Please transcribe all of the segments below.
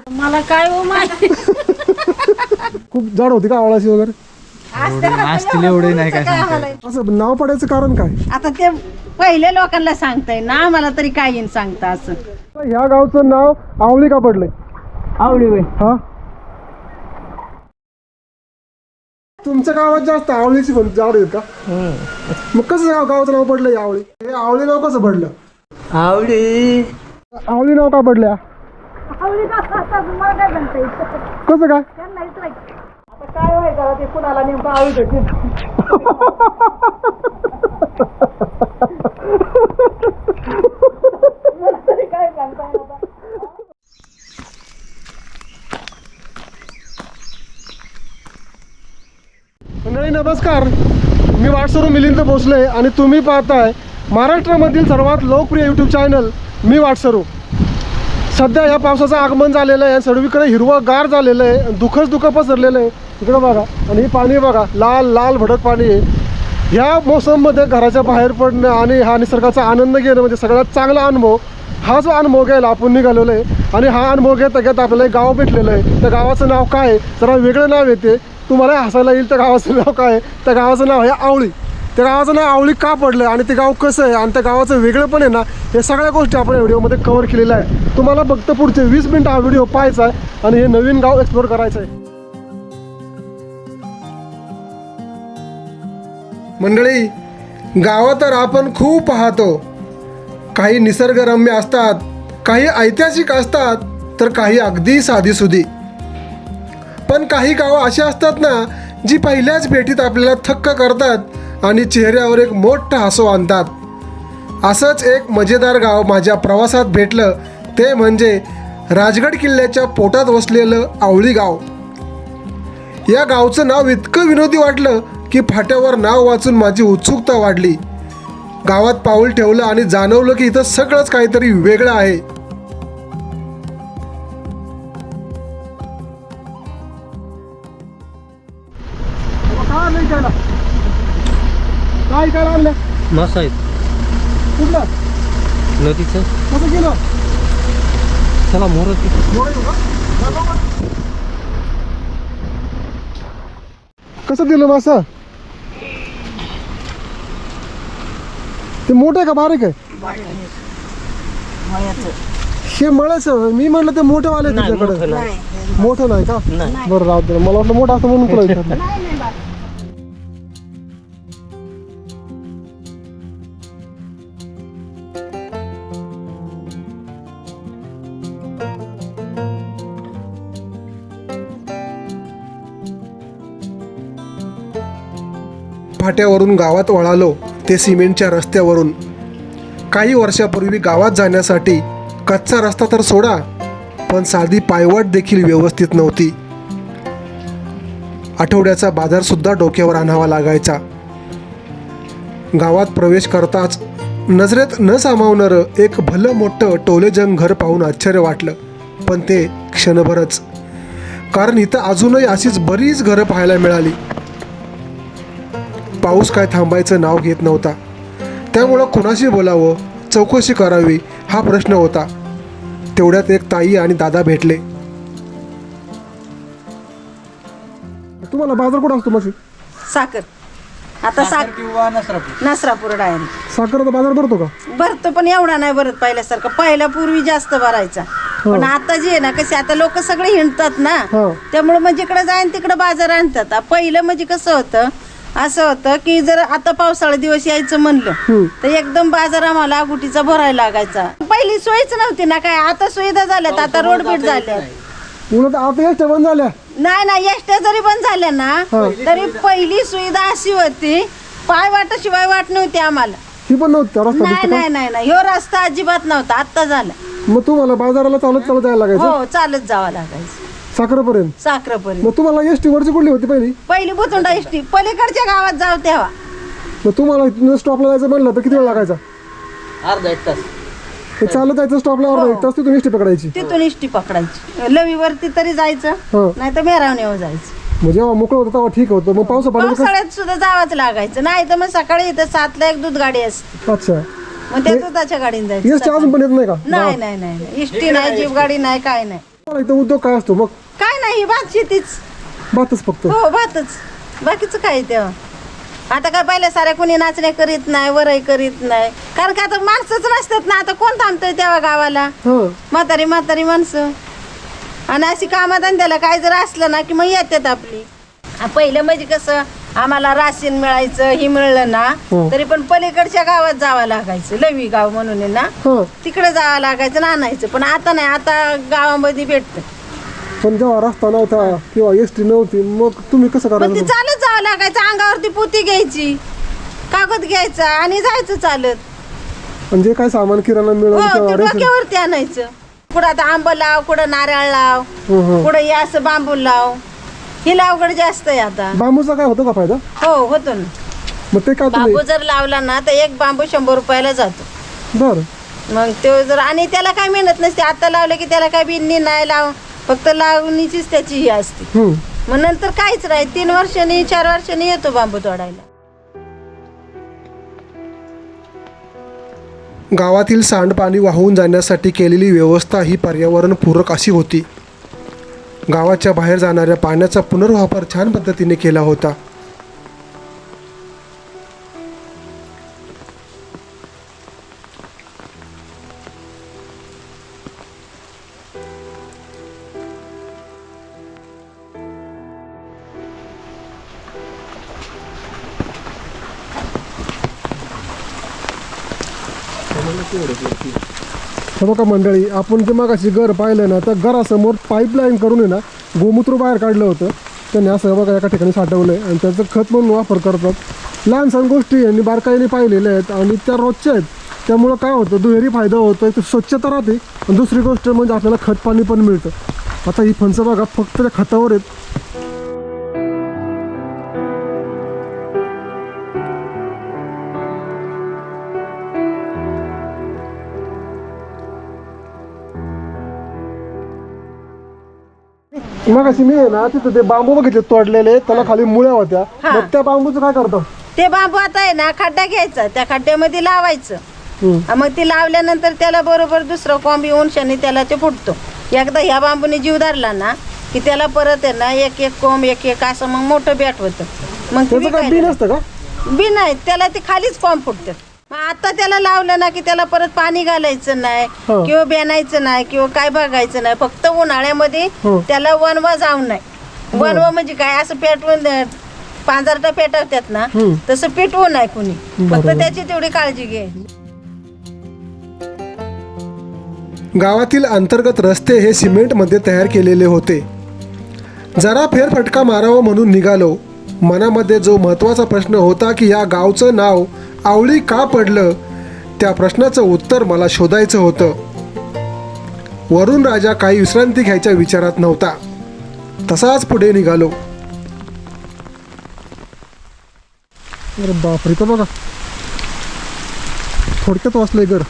मला काय हो माहिती. खूप जाड होती का आवळाची वगैरे? असतील एवढे नाही काय सांगता. असं नाव पडायचं कारण काय? आता ते पहिले लोकांना सांगताय ना, मला तरी काय सांगता असं. ह्या गावचं नाव आवळी का पडलंय? आवडी होय. हा, तुमच्या गावात जास्त आवळीची पण झाड आहेत का? मग कसं गावाचं नाव पडलंय आवळी? हे आवळी नाव कसं पडलं? आवळी नाव का पडल्या? कसं काय? काय व्हायचं ते कुणाला नेमकं आवडत होती. काय सांगताय आता. मंडळी नमस्कार, मी वाटसरू मिलिंद भोसले आणि तुम्ही पाहताय महाराष्ट्रामधील सर्वात लोकप्रिय यूट्यूब चॅनल मी वाटसरू. सध्या या पावसाचं आगमन झालेलं आहे, सर्वीकडे हिरवंगार झालेलं आहे, दुःख पसरलेलं आहे. इकडं बघा, आणि हे पाणी बघा, लाल लाल भडक पाणी आहे. ह्या मोसममध्ये घराच्या बाहेर पडणं आणि हा निसर्गाचा आनंद घेणं म्हणजे सगळ्यात चांगला अनुभव. हा जो अनुभव घ्यायला आपण निघालेलो आहे आणि हा अनुभव घेता आपल्याला एक गाव भेटलेलं आहे. त्या गावाचं नाव काय आहे? जरा वेगळं नाव येते, तुम्हाला हसायला येईल. त्या गावाचं नाव काय आहे? त्या गावाचं नाव आहे आवळी. त्या गावाचं नाव आवळी का पडलं आणि ते गाव कसं आहे आणि त्या गावाचं वेगळं पण आहे ना, हे सगळ्या गोष्टी आपण व्हिडिओमध्ये कव्हर केलेल्या आहे. तुम्हाला फक्त पुढचे 20 मिनिटं हा व्हिडिओ पाहायचा आहे आणि हे नवीन गाव एक्सप्लोर करायचं आहे. मंडळी, गावं तर आपण खूप पाहतो. काही निसर्गरम्य असतात, काही ऐतिहासिक असतात, तर काही अगदी साधीसुधी. पण काही गावं अशी असतात ना, जी पहिल्याच भेटीत आपल्याला थक्क करतात आणि चेहऱ्यावर एक मोठं हसू आणतात. असंच एक मजेदार गाव माझ्या प्रवासात भेटलं, ते म्हणजे राजगड किल्ल्याच्या पोटात वसलेलं आवळी गाव. या गावचं नाव इतकं विनोदी वाटलं की फाट्यावर नाव वाचून माझी उत्सुकता वाढली. गावात पाऊल ठेवलं आणि जाणवलं की इथं सगळंच काहीतरी वेगळं आहे. काय काय आणलं? मस्त आहेत. कुठलं? नदीचं कसं केलं? चला मोर. कसं दिलं मासा? ते मोठं आहे का बारीक आहे? हे मळायचं. मी म्हटलं ते मोठे वाले तुझ्याकडे. मोठं नाही का? बरं राहू दे, मला वाटलं मोठं असं म्हणून तुला विचारलं. फाट्यावरून गावात वळालो, ते सिमेंटच्या रस्त्यावरून. काही वर्षापूर्वी गावात जाण्यासाठी कच्चा रस्ता तर सोडा, पण साधी पायवाट देखील व्यवस्थित नव्हती. आठवड्याचा बाजारसुद्धा डोक्यावर आणावा लागायचा. गावात प्रवेश करताच नजरेत न सामावणारं एक भलं मोठं टोलेजंग घर पाहून आश्चर्य वाटलं, पण ते क्षणभरच. कारण इथं अजूनही अशीच बरीच घरं पाहायला मिळाली. पाऊस काय थांबायचं नाव घेत नव्हता, त्यामुळं कुणाशी बोलावं, चौकशी करावी हा प्रश्न होता. तेवढ्यात एक ताई आणि दादा भेटले. तुम्हाला बाजार कुठं असतो माशी? साखर आता साखर नसरापूर डायरेक्ट. साखरेचा बाजार भरतो का? भरतो, पण एवढा नाही भरत पहिल्यासारखं. पहिल्या पूर्वी जास्त भरायचा, पण आता जे आहे ना, कसे आता लोक सगळे हिंडतात ना, त्यामुळे म्हणजे इकडे जाईन तिकडे बाजार आणतात. पहिलं म्हणजे कसं होतं, असं होतं की जर आता पावसाळा दिवस यायचं म्हणलं तर एकदम बाजार आम्हाला गुटीचा भरायला लागायचा. पहिली सोयीच नव्हती ना काय. आता सुविधा झाल्यात, आता रोड बीट झाल्या. उलट आता एसट्या बंद झाल्या. नाही एसट्या जरी बंद झाल्या ना, तरी पहिली सुविधा अशी होती, पाय वाटाशिवाय वाट नव्हती आम्हाला. ही पण नव्हती रस्ता? नाही ह्यो रस्ता अजिबात नव्हता, आता झाला. मग तुम्हाला बाजाराला चालत जायला लागायचं? हो, चालत जावं लागायचं साखरेपर्यंत. मग तुम्हाला एसटी वरची कुठली होती पहिली बुचुंडा एसटी. पलीकडच्या गावात जाऊ तेव्हा. मग तुम्हाला इथून स्टॉपला जायचं म्हणलं तर किती वेळ लागायचा? अर्धा एक तास. चालत जायचं स्टॉपला, अर्धा एक तास तिथून एसटी पकडायची. तिथून एसटी पकडायची. लवीवरती तरी जायचं, नाही तर मेरावण्यावर जायचं. मग जेव्हा मोकळं होतं तेव्हा ठीक होतं. मग पावसाळ्यात सुद्धा जावंच लागायचं. नाही तर मग सकाळी इथं 7ला एक दूध गाडी असते. अच्छा. मग त्या दुधाच्या गाडीने जायचं. एसटी अजून पण येत नाही का? नाही एसटी नाही, जीप गाडी नाही, काय नाही. मला इथं उद्योग काय असतो मग? काय नाही भात शेतीच. भातच फक्त? हो भातच, बाकीचं काय तेव्हा. आता काय पहिल्या साऱ्या कोणी नाचणे करीत नाही, वरई करीत नाही, कारण का आता माणसंच नसतात ना. आता कोण थांबतंय तेव्हा गावाला? म्हातारी म्हातारी माणसं. आणि अशी कामाधंद्याला काय जर असलं ना की मग येतात आपली. पहिलं म्हणजे कसं आम्हाला राशन मिळायचं, ही मिळलं ना तरी पण पलीकडच्या गावात जावं लागायचं. लवी गाव म्हणून आहे ना, तिकडे जावं लागायचं ना आणायचं. पण आता नाही, आता गावामध्ये भेटतं. पण जेव्हा रस्ता नव्हता किंवा एसटी नव्हती मग तुम्ही कसं मग ती करायचं? चालत जावं लागायचं. अंगावरती पोती घ्यायची, कागद घ्यायचा आणि जायचं चालत. म्हणजे काय सामान किराणा हो, मिळालं ते किंवा रेशन? डोक्यावरती आणायचं. कुठं आता आंबा लाव, कुठं नारळ लाव, कुठं हे असं बांबू लाव. ही लावगड जास्त आहे आता. बांबूचा काय होतो का फायदा? हो होतो ना. मग ते काय तुम्ही? बांबू जर लावला ना तर एक बांबू 100 रुपयाला जातो. बर. मग तो जर, आणि त्याला काय मेहनत नसते. आता लावलं की त्याला काय बिन्नी नाही लाव, फक्त लावणीचीच त्याची ही असते. मग नंतर काहीच नाही. 3 वर्षांनी 4 वर्षांनी येतो बांबू तोडायला. गावातील सांडपाणी वाहून जाण्यासाठी केलेली व्यवस्था ही पर्यावरणपूरक अशी होती. गावाच्या बाहेर जाणाऱ्या पाण्याचा पुनर्वापर छान पद्धतीने केला होता. हे बघा मंडळी, आपण जे मागाशी घर पाहिलं ना, त्या घरासमोर पाईपलाईन करून आहे ना गोमूत्र बाहेर काढलं होतं. त्यांनी असं बघा एका ठिकाणी साठवलं आहे आणि त्याचं खत म्हणून वापर करतात. लहान सहान गोष्टी यांनी बारकाईने पाहिलेल्या आहेत आणि त्या रोजच्या आहेत. त्यामुळं काय होतं, दुहेरी फायदा होतो. एक स्वच्छता राहते आणि दुसरी गोष्ट म्हणजे आपल्याला खत पाणी पण मिळतं. आता ही फणसं बघा फक्त त्या खतावर आहेत. मग अशी मी आहे ना तिथं ते बांबू बघितले तोडलेले, त्याला खाली मुळ्या होत्या. मग त्या बांबूचं काय करतो? ते बांबू आता आहे ना खड्डा घ्यायचा, त्या खड्ड्यामध्ये लावायचं. मग ते लावल्यानंतर त्याला बरोबर दुसरं कोंब येऊन शनी त्याला ते फुटतो. एकदा ह्या बांबूने जीव धरला ना की त्याला परत आहे ना एक एक कोंब एक एक असं मग मोठं बॅट होतं. मग त्याचं काय बी नसतं का? बी नाही, त्याला ते खालीच कोंब फुटतात. मग आता त्याला लावलं ना की त्याला परत पाणी घालायचं नाही किंवा बेनायचं नाही किंवा काय बघायचं नाही. फक्त उन्हाळ्यामध्ये त्याला वनवा जाऊ नाही. वनवा म्हणजे काय, असं पेटवून पांजरटा पेटवतात ना तसं पेटवू नाही कुणी. फक्त त्याची तेवढी काळजी घ्यायची. गावातील अंतर्गत रस्ते हे सिमेंटमध्ये तयार केलेले होते. जरा फेरफटका मारावा म्हणून निघालो. मनामध्ये जो महत्त्वाचा प्रश्न होता की या गावचं नाव आवळी का पडलं, त्या प्रश्नाचं उत्तर मला शोधायचं होतं. वरून राजा काही विश्रांती घ्यायच्या विचारात नव्हता. तसाच पुढे निघालो. अरे बापरे, तर बघा थोडक्यात वाचलंय घर.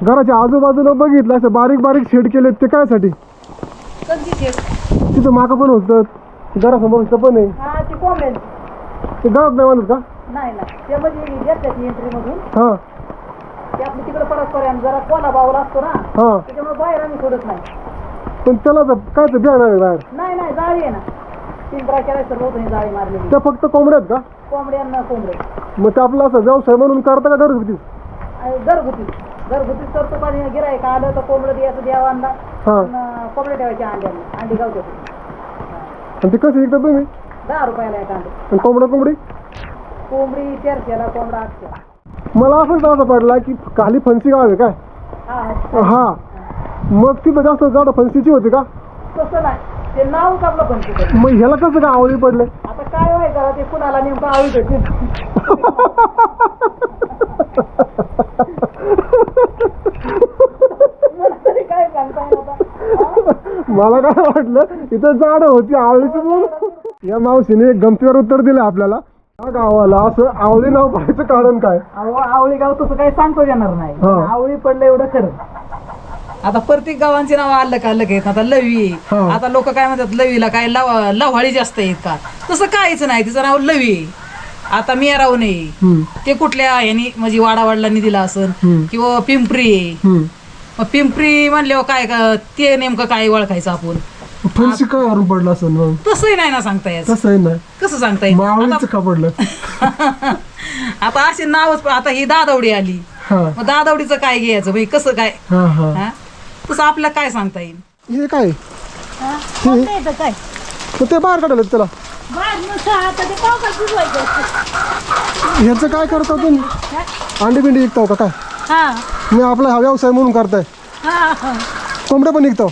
घराच्या आजूबाजूला बघितलं असं बारीक बारीक शेड केले, ते काय साठी? तिथं मागं पण होतं, घरासमोर इथं पण आहे. ते घरात नाही मानत का? नाही ना, ते म्हणजे एंट्री मधून हा ते आपली तिकडे परत जरा कोला बावला असतो ना, हा. त्याच्यामुळे बाहेर आम्ही सोडत नाही. पण त्याला काय ते बियाणं आहे बाहेर? नाही नाही, जाळी आहे ना, 3 प्रकारे सर्व जाळी मारलेली. त्या फक्त कोंबड्या आहेत का? कोंबड्यांना कोंबडे. मग ते आपला असं व्यवसाय म्हणून करता का घरगुती? घरगुतीच करतो. पाणी गिरायक आलं तर कोंबडं द्यायचं देवांना, कोंबड्या ठेवायचे अंड्यांना, अंडी गावते. आणि ते कसं विकता तुम्ही? 10 रुपयाला एक अंडे. आणि कोंबडी 400ला, कोंबडा 800. मला असंच असं पडला की खाली फणसी गाव आहे काय? हा, मग तिथं जास्त झाड फणसीची होती का? तसं नाही, ते नावच आपलं फणसी. मग ह्याला कसं काय आवळी पडले? आता काय व्हायचं ते कुणाला नेमकं आवडत होती. काय सांगता मला काय वाटलं इथं झाड होती आवळीची म्हणून. या मावशीने एक गमतीवर उत्तर दिलं आपल्याला. या गावाला असं आवळी नाव पडायचं कारण काय? आवळी गाव तसं काही सांगतो येणार नाही. हा. आवळी पडलं एवढं खरं. आता प्रत्येक गावांची नाव अलग अलग आहेत. आता लवी हा. आता लोक काय म्हणतात लवीला काय लव्हाळी जास्त आहेत का? तसं काहीच नाही. तिचं नाव लवी आहे. आता मेराव नाही ते कुठल्या ह्यानी म्हणजे वाडावडिलांनी दिला असन किंवा पिंपरी आहे. मग पिंपरी म्हणल्यावर काय ते नेमकं काय ओळखायचं आपण? फणसी काय वरून पडलं असं मग? तसंही नाही ना सांगता येत. तसंही नाही. कसं सांगता येईल? आवळीचं का पडलं? आता असे नावच आता ही दादवडी आली. हा मग दादवडीचं काय घ्यायचं भाई कसं काय? हा हा. हा? तसं आपल्याला काय सांगता येईल? हे काय काय मग ते बाहेर काढलं त्याला ह्याचं काय करता तुम्ही? अंडी बिंडी विकताव का काय? मी आपला हा व्यवसाय म्हणून करताय. कोंबड्या पण विकताव.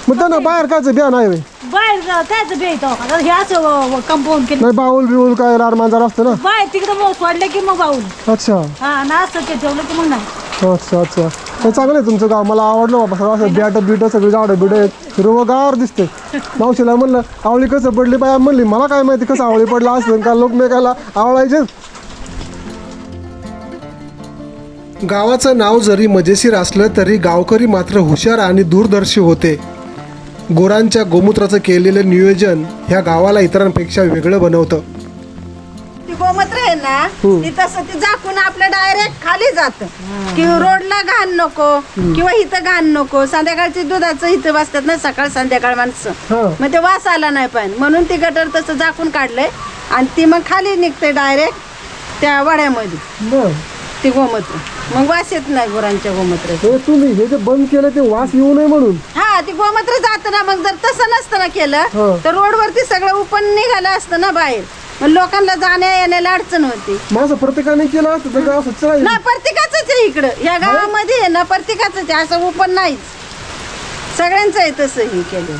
मग त्यांना बाहेर कायचं बिया नाही होय? बाहेर कायच भेटतो हे असं कंपाऊंड केलं नाही बाऊल बिऊल काय रार मांजर असतं ना. बाहेर तिकडे मग सोडलं की मग बाऊल अच्छा हा ना असं ते ठेवलं की मग नाही. अच्छा अच्छा. हे चांगलं आहे तुमचं गाव. मला आवडलं बाबा. सगळं असं बॅट बिट सगळी झाडं बिड आहेत. हिरवगार दिसते. मावशीला म्हणलं आवळी कसं पडली बाया म्हणली मला काय माहिती कसं आवळी पडला असतं का लोक मेकायला आवळायचे. गावाचं नाव जरी मजेशीर असलं तरी गावकरी मात्र हुशार आणि दूरदर्शी होते. गुरांच्या गोमूत्राचं केलेलं नियोजन ह्या गावाला इतरांपेक्षा वेगळं बनवतं. ती गोमूत्र आहे ना ती तसं ती झाकून आपलं डायरेक्ट खाली जात की रोडला घाण नको किंवा इथं घाण नको. संध्याकाळची दुधाचं इथं वाजतात ना सकाळ संध्याकाळ माणसं मग ते वास आला नाही पाहिजे म्हणून ती गटर तसं झाकून काढलंय आणि ती मग खाली निघते डायरेक्ट त्या वड्यामध्ये ती गोमूत्र. मग वास येत नाही गुरांच्या गोमूत्र. तुम्ही हे जे बंद केलं ते वास येऊ नये म्हणून. हा ती गोमूत्र जात ना. मग जर तसं नसतं ना केलं तर रोडवरती सगळं उपन निघालं असतं ना बाहेर. मग लोकांना जाण्या येण्याला अडचण होती. माझं प्रत्येकाने केलं असतं तर गाव स्वच्छ राहील. ना प्रत्येकाच आहे इकडं या गावामध्ये आहे ना प्रत्येकाच आहे असं ओपन नाहीच. सगळ्यांचं आहे तसं हे केलं.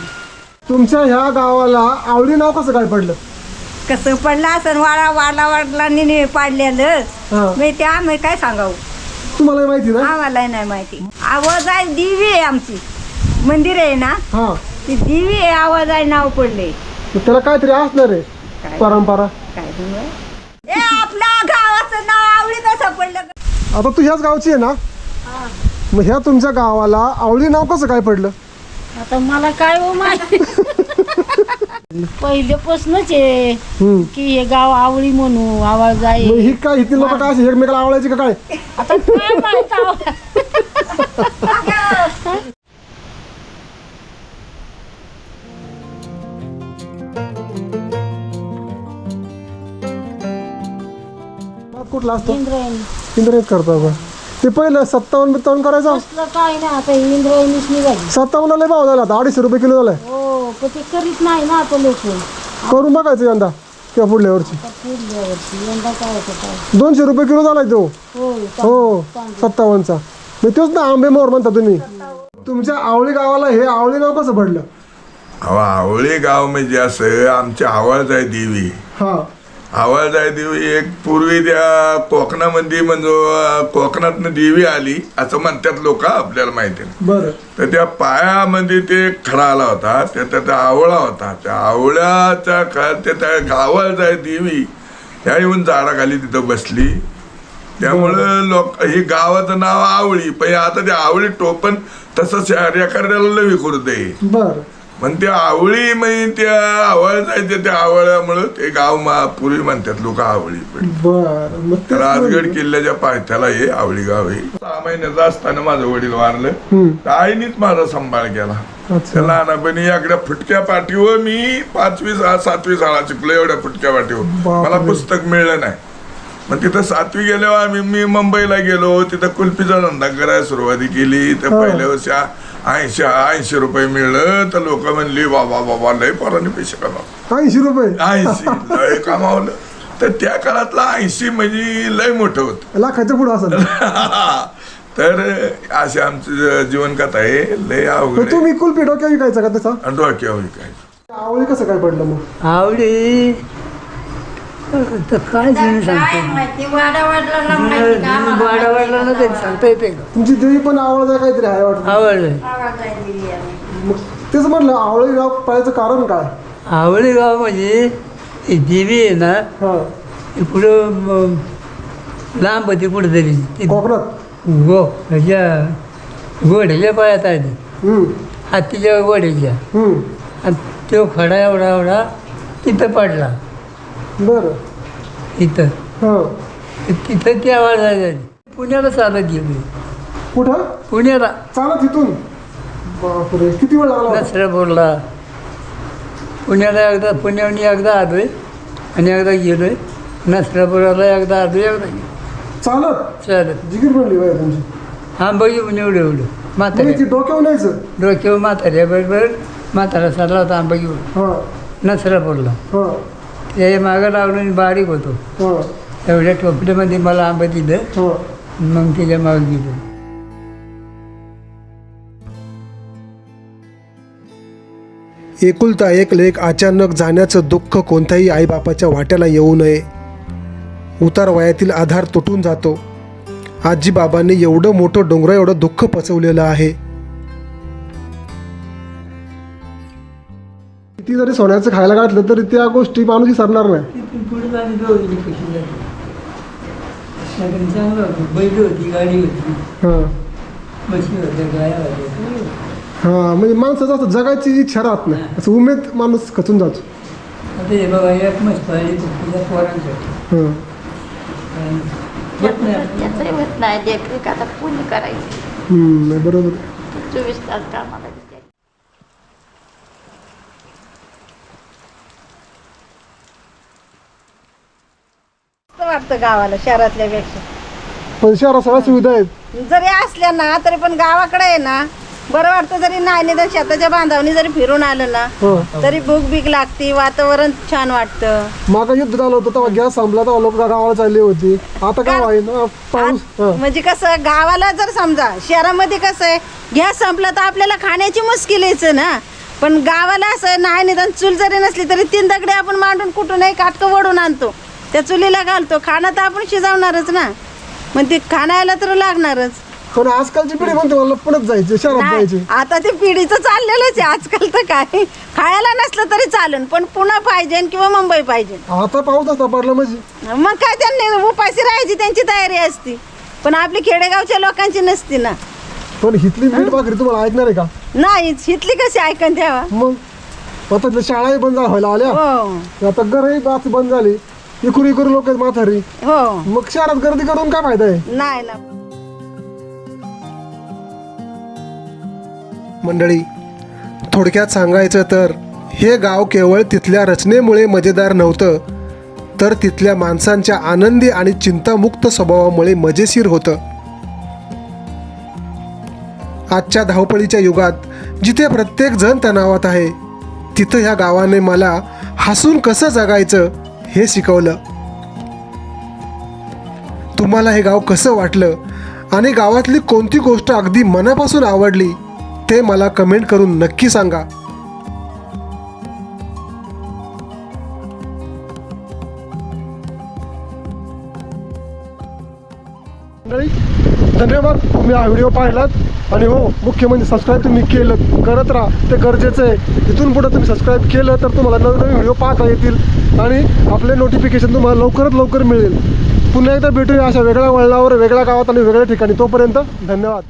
तुमच्या ह्या गावाला आवळी नाव कसं काय पडलं? कसं पडलं असं वाडलांनी पाडलेलं मी ते आम्ही काय सांगावं तुम्हाला माहिती ना? आम्हाला नाही माहिती. आवाज आहे देवी आहे आमची मंदिर आहे ना हा ती देवी आहे आवाज आहे नाव पडले. मग त्याला काहीतरी असणार आहे परंपरा. काय आपल्या गावाचं नाव आवडी कसं पडलं? आता तू ह्याच गावची आहे ना? मग ह्या तुमच्या गावाला आवळी नाव कसं काय पडलं? आता मला काय हो माहिती पहिल्यापासूनच आहे की हे गाव आवळी म्हणू आवाज आहे. मग ही काय इथली लोक काय अशी एकमेकाला आवळायची का काय? आता काय माहित कुठला असतो? इंद्रायणी इंद्रायणीत करतो का? ते पहिलं 57-52 करायचं. असलं काय नाही आता इंद्रायणीच निघाली. 57 लय भाव झाला. आता 250 रुपये किलो झालाय. हो पण ते करीत नाही ना आता लोक. करून बघायचं यंदा किंवा पुढल्या वर्षी. पुढल्या वर्षी यंदा काय होतं काय 200 रुपये किलो झालाय तो. हो 57चा. मग तोच ना आंबे मोर म्हणता तुम्ही. तुमच्या आवळी गावाला हे आवळी नाव कसं पडलं? आवळी गाव म्हणजे असं आमच्या आवाळजाई देवी. हा आवाळजाई देवी एक पूर्वी त्या कोकणामध्ये म्हणजे कोकणातनं देवी आली असं म्हणतात लोक आपल्याला माहिती आहे. बरं. तर त्या पायामध्ये ते खडा आला होता त्याचा आवळा होता. त्या आवळ्याच्या त्या आवाळजाई देवी ह्या येऊन झाडाखाली तिथं बसली. त्यामुळं लोक ही गावाचं नाव आवळी. पण आता ते आवळी टोपण तसंच रेकर्डाला विखुरत आहे. बरं. पण त्या आवळी म्हणजे त्या आवळ जायचे त्या आवळ्यामुळं ते गाव पूर्वी म्हणतात लोक आवळी. पण बरं. मग तेच राजगड म्हणलं. किल्ल्याच्या पायथ्याला हे आवळी गाव आहे. 6 महिन्याचा असताना माझं वडील वारलं. तर आईनीच माझा सांभाळ केला. अच्छा. लहानपणी एवढ्या फुटक्या पाठीवर मी 5वी 7वी शाळा शिकलो. एवढ्या फुटक्या पाठीवर बापरे. मला पुस्तक मिळलं नाही. मग तिथं 7वी गेल्यावर मी मुंबईला गेलो. तिथं कुल्फीचा धंदा करायला सुरुवाती केली. तर पहिल्या वर्षी 80 रुपये मिळलं. तर लोक म्हणली बाबा बाबा लय पोरांनी पैसे कमाव. 80 रुपये 80 लय कमावलं. तर त्या काळातला 80 म्हणजे लय मोठं होतं. लाखाच्या पुढं असं. तर अशी आमची जीवनकथा आहे. लय अवघड तुम्ही कुल्फी डोक्या विकायचा का तसा? डोक्यावर विकायचं. आवळी कसं काय पडलं मग? आवडी तर काय सांगतो वाडावाडला ना तरी सांगता येते का? तुमची देवी पण आवड काहीतरी आहे वाटतं. आवडलं मग तेच म्हटलं आवळे गाव पाहायचं कारण काय? आवळे गाव म्हणजे ती देवी आहे ना हां ती पुढं लांब होती कुठेतरी ती कोकणात. ह्याच्या घोड्याच्या पायात आहे ती. हम्म, हत्तीच्या घोड्याच्या हम्म. आणि तो खडा एवढा एवढा तिथं पडला बरं. इथं हां. तिथं ती आवाज आहे पुण्याला चालत गेलो कुठं? पुण्याला चालत इथून? बापरे, किती वेळ लागला होता? नसरापूरला पुण्याला एकदा पुण्याहून एकदा आलोय आणि एकदा गेलोय नसरापुराला एकदा आलोय एकदा गेलो चालत? चालत जिगीर बनली बाय तुमची. आंबाजी पण एवढं एवढं म्हणजे म्हाताऱ्या ती डोक्यावर न्यायचं? डोक्यावर म्हाताऱ्या बरोबर म्हातारा चालला होता आंबाजी हां नसरापूरला हां ते मागं लागलो आणि बारीक होतो हां एवढ्या टोपलीमध्ये मला आंबा दिलं हां. मग त्याच्या मागे गेलो एकुलता एक लेक अचानक जाण्याचं दुःख कोणत्याही आईबापाच्या वाट्याला येऊ नये. उतार वयातील आधार तुटून जातो. आजीबाबांनी एवढं मोठं डोंगरा एवढं दुःख पचवलेलं आहे. किती जरी सोन्याचं खायला घातलं तरी त्या गोष्टी माणूस विसरणार नाही. तिथून पुढे झाली दोघी कशी झाली चांगलं होतं बैल होती गाडी होती हां म्हशी होत्या गाया होत्या हां, म्हणजे माणसाचं असं जगायची इच्छा राहत नाही, असं उमेद माणूस खचून जातो. आता हे बघा एक म्हशी पाहिली तुझ्या पोरांसाठी हां येत नाही त्याचंही होत नाही देखरेख आता पूर्ण करायची नाही, बरोबर आहे. 24 तास कामाला जायचं. वाटतं गावाला शहरातल्या पेक्षा. पण शहरात सगळ्या सुविधा आहेत. जरी असल्या ना तरी पण गावाकडे आहे ना बरं वाटतं. जरी नाही निदान शेताच्या बांधावनी जरी फिरून आलं ना हां. तरी भूक बीक लागते, वातावरण छान वाटतं. मागं युद्ध झालं होतं तेव्हा गॅस संपला तेव्हा लोक गावाला चालली होती. आता काय आहे ना पाऊस. हां म्हणजे कसं गावाला जर समजा शहरामध्ये कसं आहे गॅस संपला तर आपल्याला खाण्याची मुश्किल यायचं ना. पण गावाला असं नाही निदान चूल जरी नसली तरी 3 दगडे आपण मांडून कुठूनही काटकं वडून आणतो, त्या चुलीला घालतो. खाणं तर आपण शिजवणारच ना, मग ते खाण्याला तर लागणारच. पण आजकालची पिढी म्हणते मला पुढेच जायचे, शहरात जायचे. नाही, आता ते पिढीचं चाललेलंच आहे आजकाल. तर काय खायला नसलं तरी चालेल पण पुणे पाहिजे किंवा मुंबई पाहिजे. आता पाऊस असता पडला म्हणजे मग काय त्यांनी उपाशी राहायची त्यांची तयारी असती, पण आपली खेडेगावच्या लोकांची नसती ना. पण हिथली मीठ भाकरी तुम्हाला ऐकणार आहे का? नाही, हितली कशी ऐकन ठेवा. मग आता शाळाही बंद व्हायला आल्या, हो आता घरही बंद झाली. इकडून इकडून लोक म्हातारी, हो मग शहरात गर्दी करून काय फायदा आहे? नाही ना. मंडळी, थोडक्यात सांगायचं तर हे गाव केवळ तिथल्या रचनेमुळे मजेदार नव्हतं, तर तिथल्या माणसांच्या आनंदी आणि चिंतामुक्त स्वभावामुळे मजेशीर होतं. आजच्या धावपळीच्या युगात जिथे प्रत्येक जण तणावात आहे, तिथं ह्या गावाने मला हसून कसं जगायचं हे शिकवलं. तुम्हाला हे गाव कसं वाटलं आणि गावातली कोणती गोष्ट अगदी मनापासून आवडली ते मला कमेंट करून नक्की सांगा. धन्यवाद, तुम्ही हा व्हिडिओ पाहिलात. आणि हो, मुख्य म्हणजे सबस्क्राईब तुम्ही केलं, करत राहा, ते गरजेचं आहे. इथून पुढे तुम्ही सबस्क्राईब केलं तर तुम्हाला नवीन व्हिडिओ पाहता येतील आणि आपले नोटिफिकेशन तुम्हाला लवकरात लवकर मिळेल. पुन्हा एकदा भेटूया अशा वेगळ्या वळणावर, वेगळ्या गावात आणि वेगळ्या ठिकाणी. तोपर्यंत धन्यवाद.